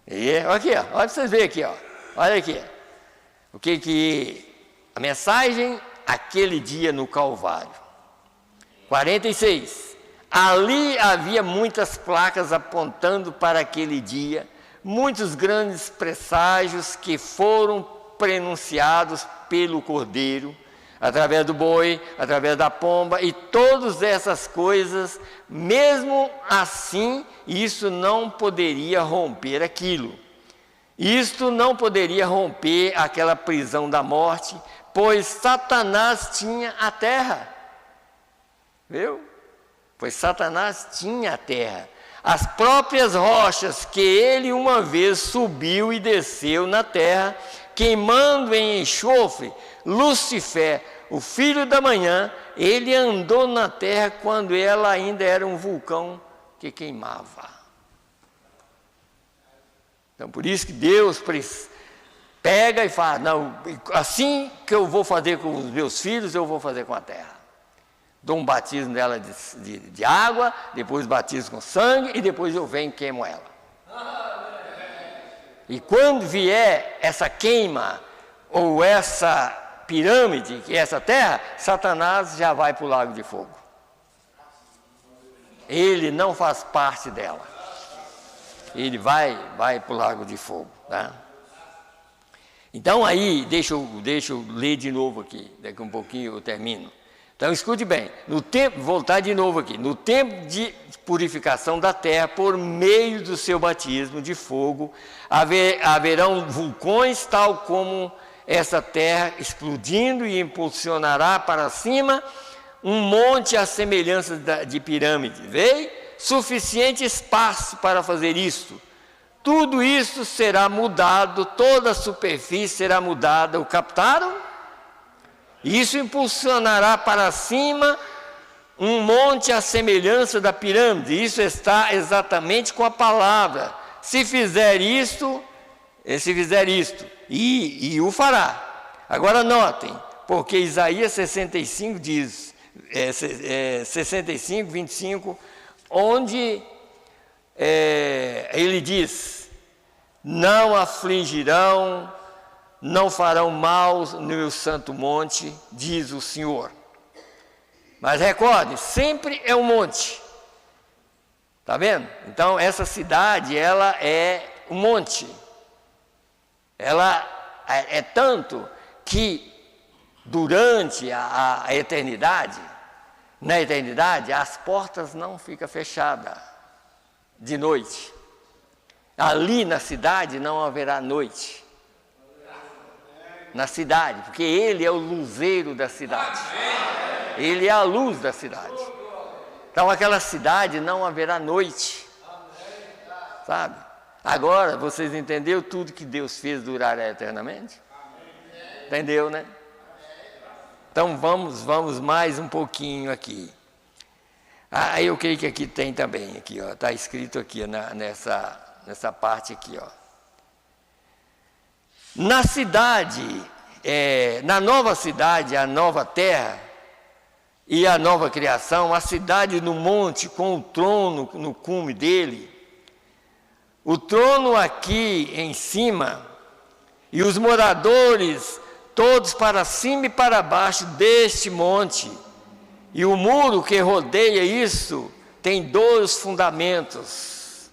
E aqui, ó, olha para vocês verem aqui, ó. Olha aqui. O que a mensagem, aquele dia no Calvário. 46. Ali havia muitas placas apontando para aquele dia, muitos grandes presságios que foram prenunciados pelo Cordeiro, através do boi, através da pomba, e todas essas coisas, mesmo assim, isso não poderia romper aquilo. Isto não poderia romper aquela prisão da morte, pois Satanás tinha a terra. Viu? Pois Satanás tinha a terra. As próprias rochas que ele uma vez subiu e desceu na terra, queimando em enxofre, Lúcifer, o filho da manhã, ele andou na terra quando ela ainda era um vulcão que queimava. Então, por isso que Deus pega e fala, não, assim que eu vou fazer com os meus filhos, eu vou fazer com a terra. Dou um batismo nela de água, depois batizo com sangue, e depois eu venho e queimo ela. E quando vier essa queima, ou essa pirâmide, que é essa terra, Satanás já vai para o lago de fogo. Ele não faz parte dela. Ele vai para o lago de fogo. Tá? Então aí, deixa eu ler de novo aqui, daqui um pouquinho eu termino. Então escute bem, voltar de novo aqui, no tempo de purificação da terra, por meio do seu batismo de fogo, haverão vulcões tal como essa terra explodindo e impulsionará para cima um monte à semelhança de pirâmide. Veio? Suficiente espaço para fazer isto. Tudo isso será mudado, toda a superfície será mudada. O captaram? Isso impulsionará para cima um monte à semelhança da pirâmide. Isso está exatamente com a palavra. Se fizer isto, e o fará. Agora notem, porque Isaías 65 diz, 65, 25, onde ele diz, não afligirão, não farão mal no meu santo monte, diz o Senhor. Mas recorde, sempre é um monte. Está vendo? Então, essa cidade, ela é um monte. Ela é tanto que durante a eternidade, na eternidade, as portas não ficam fechadas de noite. Ali na cidade não haverá noite. Na cidade, porque ele é o luzeiro da cidade. Ele é a luz da cidade. Então aquela cidade não haverá noite. Sabe? Agora vocês entenderam tudo que Deus fez durar eternamente? Entendeu, né? Então vamos mais um pouquinho aqui. Eu creio que aqui tem também, aqui, ó, está escrito aqui nessa parte aqui, ó. Na cidade, na nova cidade, a nova terra e a nova criação, a cidade no monte com o trono no cume dele, o trono aqui em cima e os moradores todos para cima e para baixo deste monte, e o muro que rodeia isso tem 2 fundamentos,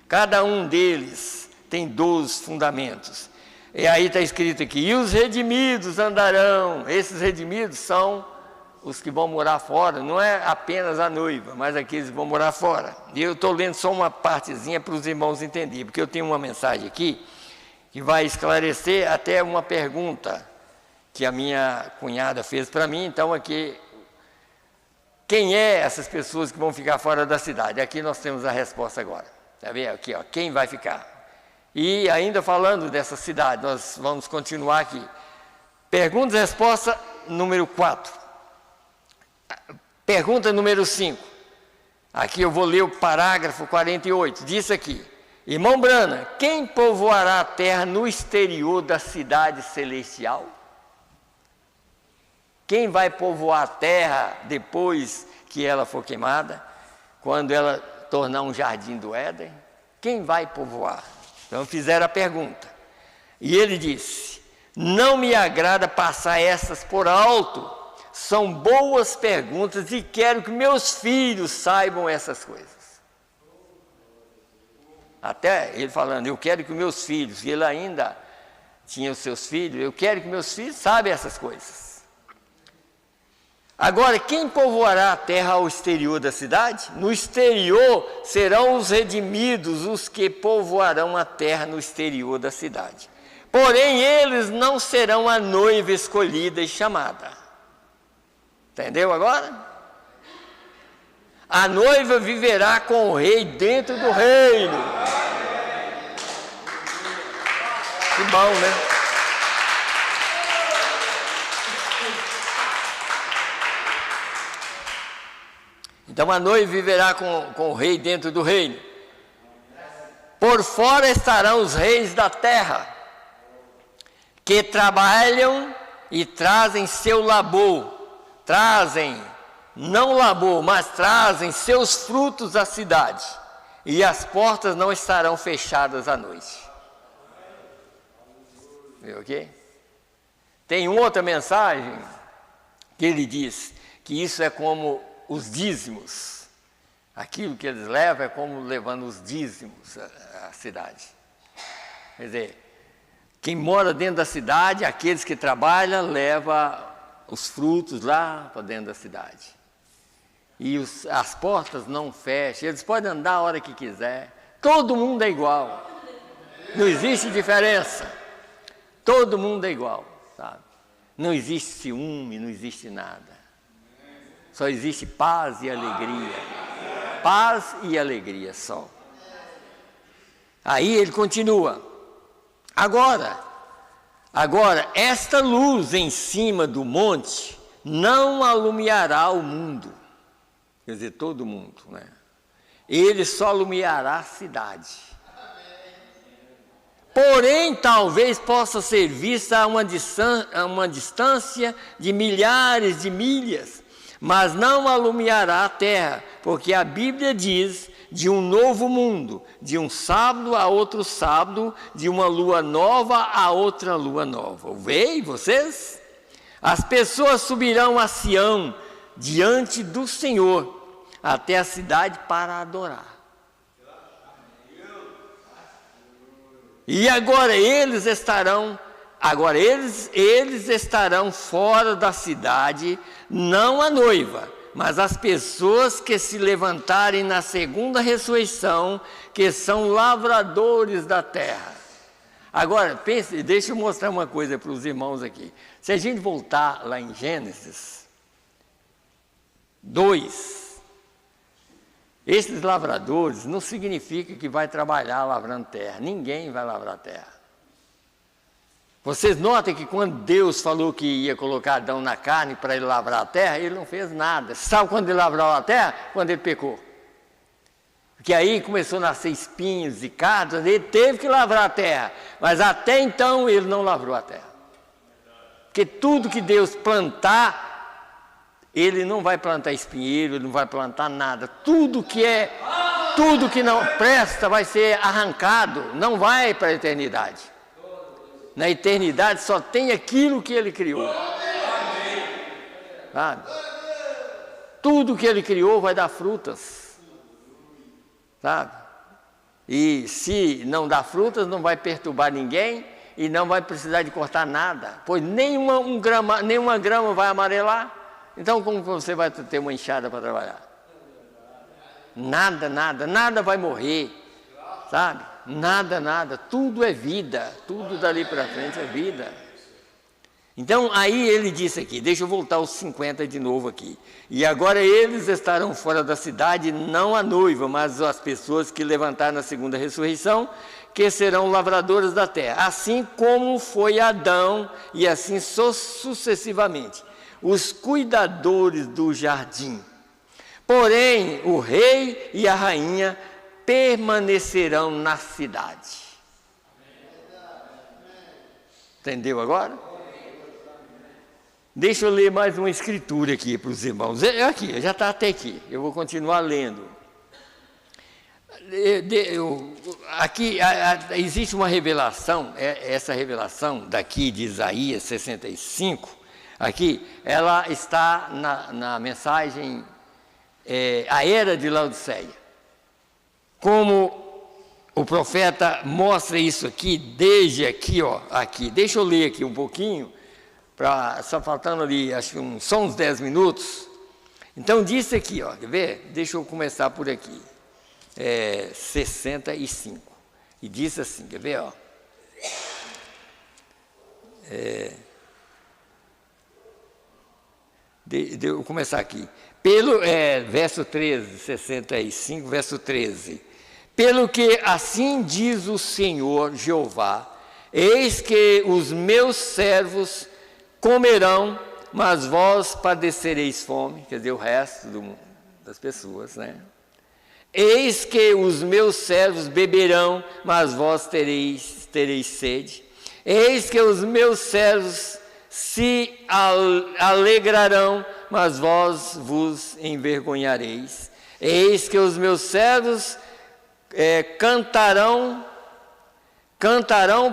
cada um deles tem 2 fundamentos. E aí está escrito aqui, e os redimidos andarão. Esses redimidos são os que vão morar fora, não é apenas a noiva, mas aqueles que vão morar fora. E eu estou lendo só uma partezinha para os irmãos entenderem, porque eu tenho uma mensagem aqui que vai esclarecer até uma pergunta que a minha cunhada fez para mim. Então aqui, quem é essas pessoas que vão ficar fora da cidade? Aqui nós temos a resposta agora. Está vendo? Aqui, ó, quem vai ficar? E ainda falando dessa cidade, nós vamos continuar aqui. Pergunta e resposta número 4. Pergunta número 5. Aqui eu vou ler o parágrafo 48. Diz aqui, irmão Brana, quem povoará a terra no exterior da cidade celestial? Quem vai povoar a terra depois que ela for queimada? Quando ela tornar um jardim do Éden? Quem vai povoar? Então fizeram a pergunta. E ele disse: não me agrada passar essas por alto, são boas perguntas e quero que meus filhos saibam essas coisas. Até ele falando, eu quero que meus filhos, e ele ainda tinha os seus filhos, eu quero que meus filhos saibam essas coisas. Agora, quem povoará a terra ao exterior da cidade? No exterior serão os redimidos, os que povoarão a terra no exterior da cidade. Porém, eles não serão a noiva escolhida e chamada. Entendeu agora? A noiva viverá com o rei dentro do reino. Que bom, né? Então a noiva viverá com o rei dentro do reino. Por fora estarão os reis da terra, que trabalham e trazem seu labor. Não labor, mas trazem seus frutos à cidade, e as portas não estarão fechadas à noite. Viu aqui? Tem outra mensagem que ele diz que isso é como os dízimos. Aquilo que eles levam é como levando os dízimos à cidade. Quer dizer, quem mora dentro da cidade, aqueles que trabalham, levam os frutos lá para dentro da cidade. E as portas não fecham, eles podem andar a hora que quiser, todo mundo é igual, não existe diferença, todo mundo é igual, sabe? Não existe ciúme, não existe nada, só existe paz e alegria só. Aí ele continua, agora, esta luz em cima do monte não alumiará o mundo. Quer dizer, todo mundo, né? Ele só alumiará a cidade. Porém, talvez possa ser vista a uma distância de milhares de milhas, mas não alumiará a terra, porque a Bíblia diz de um novo mundo, de um sábado a outro sábado, de uma lua nova a outra lua nova. Veem vocês? As pessoas subirão a Sião, diante do Senhor, até a cidade para adorar. E agora eles estarão fora da cidade, não a noiva, mas as pessoas que se levantarem na segunda ressurreição, que são lavradores da terra. Agora, pense, deixa eu mostrar uma coisa para os irmãos aqui. Se a gente voltar lá em Gênesis 2, esses lavradores não significa que vai trabalhar lavrando terra. Ninguém vai lavrar terra. Vocês notam que quando Deus falou que ia colocar Adão na carne para ele lavrar a terra, ele não fez nada. Sabe quando ele lavrou a terra? Quando ele pecou. Porque aí começou a nascer espinhos e cardos, ele teve que lavrar a terra. Mas até então ele não lavrou a terra. Porque tudo que Deus plantar, ele não vai plantar espinheiro, ele não vai plantar nada. Tudo que não presta vai ser arrancado, não vai para a eternidade. Na eternidade só tem aquilo que ele criou. Sabe? Tudo que ele criou vai dar frutas. Sabe? E se não dá frutas, não vai perturbar ninguém e não vai precisar de cortar nada. Pois nenhuma grama vai amarelar. Então como você vai ter uma enxada para trabalhar? Nada vai morrer. Sabe? Nada, tudo é vida, tudo dali para frente é vida. Então, aí ele disse aqui, deixa eu voltar aos 50 de novo aqui. E agora eles estarão fora da cidade, não a noiva, mas as pessoas que levantaram na segunda ressurreição, que serão lavradores da terra. Assim como foi Adão, e assim sucessivamente, os cuidadores do jardim. Porém, o rei e a rainha permanecerão na cidade. Entendeu agora? Deixa eu ler mais uma escritura aqui para os irmãos. Aqui, já está até aqui. Eu vou continuar lendo. Aqui existe uma revelação, essa revelação daqui de Isaías 65, aqui, ela está na mensagem A Era de Laodiceia. Como o profeta mostra isso aqui, desde aqui, aqui. Deixa eu ler aqui um pouquinho, só faltando ali, acho que só uns 10 minutos. Então, disse aqui, quer ver? Deixa eu começar por aqui. 65. E disse assim, quer ver? Eu vou começar aqui. Verso 13, 65, verso 13. Pelo que assim diz o Senhor Jeová, eis que os meus servos comerão, mas vós padecereis fome, quer dizer, o resto das pessoas, né? Eis que os meus servos beberão, mas vós tereis sede. Eis que os meus servos se alegrarão, mas vós vos envergonhareis. Eis que os meus servos cantarão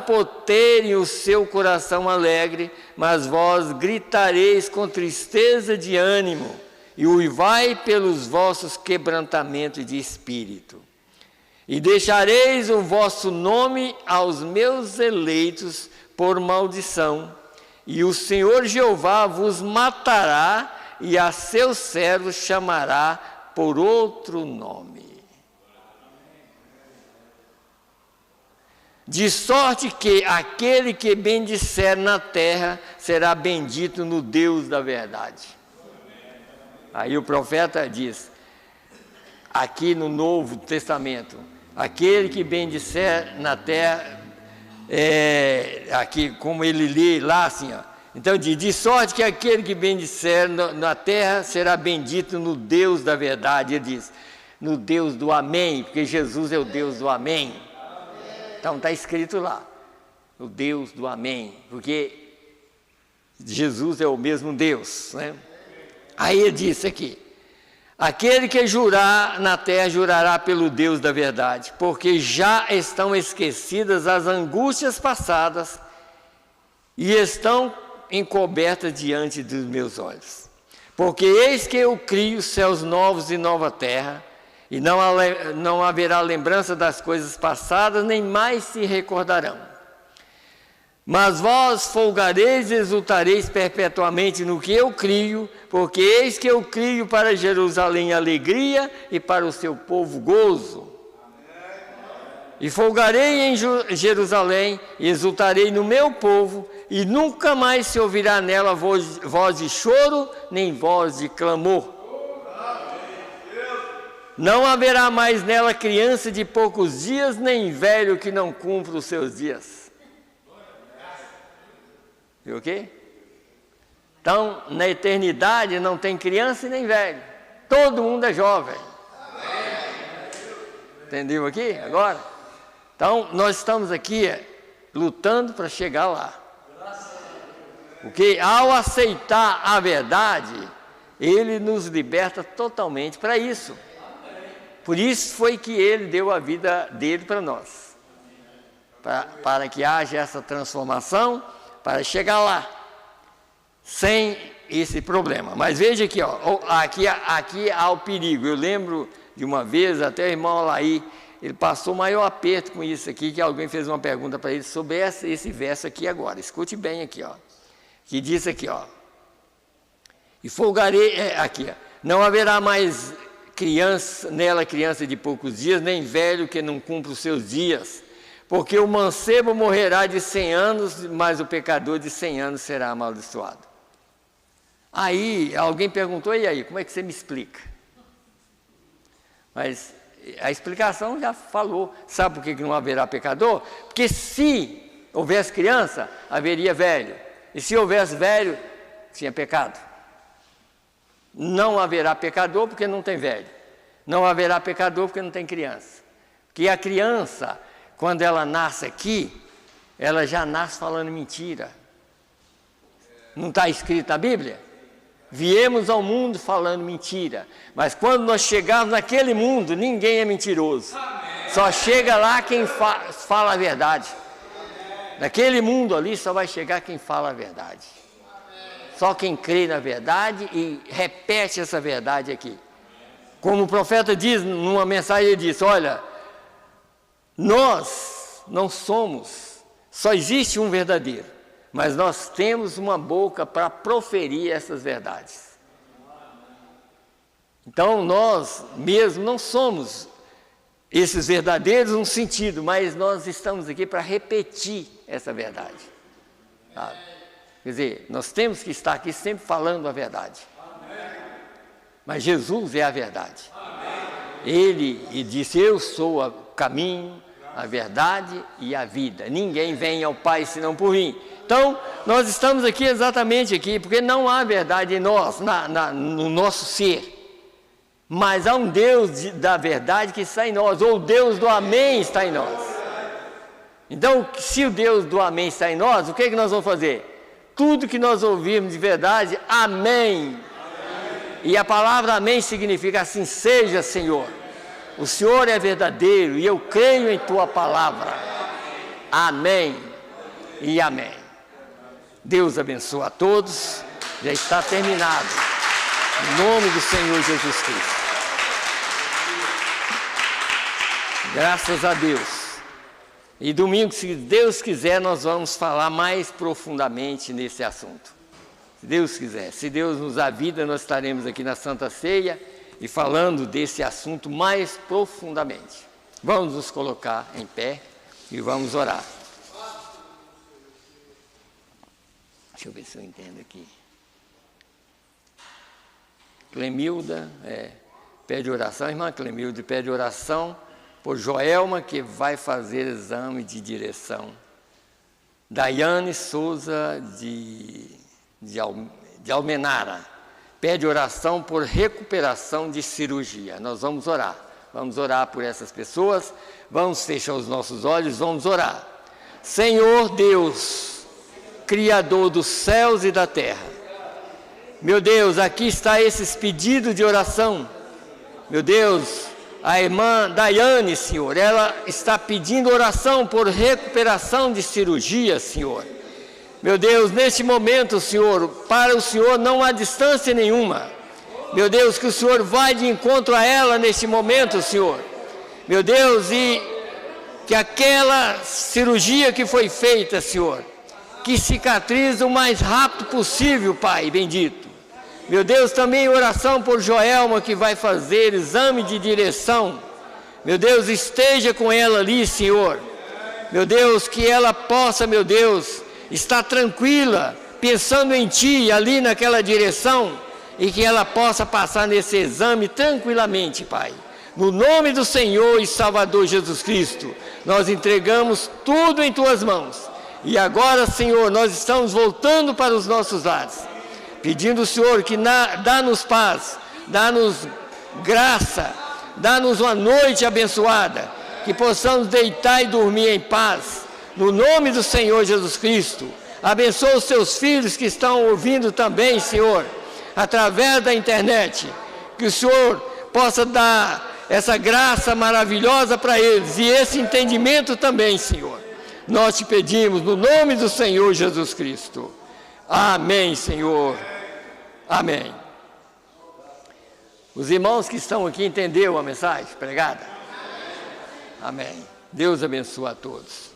por terem o seu coração alegre, mas vós gritareis com tristeza de ânimo, e uivai pelos vossos quebrantamentos de espírito. E deixareis o vosso nome aos meus eleitos por maldição, e o Senhor Jeová vos matará, e a seus servos chamará por outro nome. De sorte que aquele que bendisser na terra será bendito no Deus da verdade. Aí o profeta diz, aqui no Novo Testamento, aquele que bendisser na terra, aqui como ele lê lá assim, então diz, de sorte que aquele que bendisser na terra será bendito no Deus da verdade. Ele diz, no Deus do amém, porque Jesus é o Deus do amém. Então está escrito lá, o Deus do amém, porque Jesus é o mesmo Deus, né? Aí ele disse aqui, aquele que jurar na terra jurará pelo Deus da verdade, porque já estão esquecidas as angústias passadas e estão encobertas diante dos meus olhos. Porque eis que eu crio céus novos e nova terra, e não haverá lembrança das coisas passadas, nem mais se recordarão. Mas vós folgareis e exultareis perpetuamente no que eu crio, porque eis que eu crio para Jerusalém alegria e para o seu povo gozo. E folgarei em Jerusalém e exultarei no meu povo, e nunca mais se ouvirá nela voz de choro, nem voz de clamor. Não haverá mais nela criança de poucos dias, nem velho que não cumpra os seus dias. Viu o quê? Então, na eternidade não tem criança e nem velho. Todo mundo é jovem. Entendeu aqui agora? Então, nós estamos aqui lutando para chegar lá. Porque ao aceitar a verdade, ele nos liberta totalmente para isso. Por isso foi que ele deu a vida dele para nós. Para que haja essa transformação, para chegar lá, sem esse problema. Mas veja aqui, aqui há o perigo. Eu lembro de uma vez, até o irmão Alaí, ele passou o maior aperto com isso aqui, que alguém fez uma pergunta para ele sobre esse verso aqui agora. Escute bem aqui, que diz aqui, e folgarei, não haverá mais criança de poucos dias, nem velho que não cumpra os seus dias, porque o mancebo morrerá de 100 anos, mas o pecador de 100 anos será amaldiçoado. Aí, alguém perguntou, e aí, como é que você me explica? Mas a explicação já falou. Sabe por que não haverá pecador? Porque se houvesse criança, haveria velho. E se houvesse velho, tinha pecado. Não haverá pecador porque não tem velho. Não haverá pecador porque não tem criança. Porque a criança, quando ela nasce aqui, ela já nasce falando mentira. Não está escrito na Bíblia? Viemos ao mundo falando mentira, mas quando nós chegarmos naquele mundo, ninguém é mentiroso. Só chega lá quem fala a verdade. Naquele mundo ali só vai chegar quem fala a verdade. Só quem crê na verdade e repete essa verdade aqui. Como o profeta diz numa mensagem, ele disse: olha, nós não somos, só existe um verdadeiro, mas nós temos uma boca para proferir essas verdades. Então nós mesmo não somos esses verdadeiros num sentido, mas nós estamos aqui para repetir essa verdade. Sabe? Quer dizer, nós temos que estar aqui sempre falando a verdade. Mas Jesus é a verdade. Ele disse: eu sou o caminho, a verdade e a vida. Ninguém vem ao Pai senão por mim. Então, nós estamos aqui exatamente aqui, porque não há verdade em nós, no nosso ser. Mas há um Deus da verdade que está em nós, ou o Deus do Amém está em nós. Então, se o Deus do Amém está em nós, o que é que nós vamos fazer? Tudo que nós ouvirmos de verdade, Amém. E a palavra Amém significa: assim seja, Senhor. O Senhor é verdadeiro e eu creio em Tua palavra. Amém e amém. Deus abençoe a todos. Já está terminado. Em nome do Senhor Jesus Cristo. Graças a Deus. E domingo, se Deus quiser, nós vamos falar mais profundamente nesse assunto. Se Deus quiser, se Deus nos dá vida, nós estaremos aqui na Santa Ceia e falando desse assunto mais profundamente. Vamos nos colocar em pé e vamos orar. Deixa eu ver se eu entendo aqui. Clemilda pede oração, irmã Clemilda pede oração por Joelma, que vai fazer exame de direção. Daiane Souza de Almenara pede oração por recuperação de cirurgia. Nós vamos orar por essas pessoas, vamos fechar os nossos olhos, vamos orar. Senhor Deus, Criador dos céus e da terra, meu Deus, aqui está esses pedidos de oração. Meu Deus, a irmã Daiane, Senhor, ela está pedindo oração por recuperação de cirurgia, Senhor. Meu Deus, neste momento, Senhor, para o Senhor não há distância nenhuma. Meu Deus, que o Senhor vai de encontro a ela neste momento, Senhor. Meu Deus, e que aquela cirurgia que foi feita, Senhor, que cicatrize o mais rápido possível, Pai bendito. Meu Deus, também oração por Joelma, que vai fazer exame de direção. Meu Deus, esteja com ela ali, Senhor. Meu Deus, que ela possa, meu Deus, estar tranquila, pensando em Ti, ali naquela direção, e que ela possa passar nesse exame tranquilamente, Pai. No nome do Senhor e Salvador Jesus Cristo, nós entregamos tudo em Tuas mãos. E agora, Senhor, nós estamos voltando para os nossos lares, pedindo ao Senhor que dá-nos paz, dá-nos graça, dá-nos uma noite abençoada, que possamos deitar e dormir em paz, no nome do Senhor Jesus Cristo. Abençoa os Teus filhos que estão ouvindo também, Senhor, através da internet, que o Senhor possa dar essa graça maravilhosa para eles, e esse entendimento também, Senhor. Nós te pedimos no nome do Senhor Jesus Cristo. Amém, Senhor. Amém. Os irmãos que estão aqui entenderam a mensagem pregada? Amém. Deus abençoe a todos.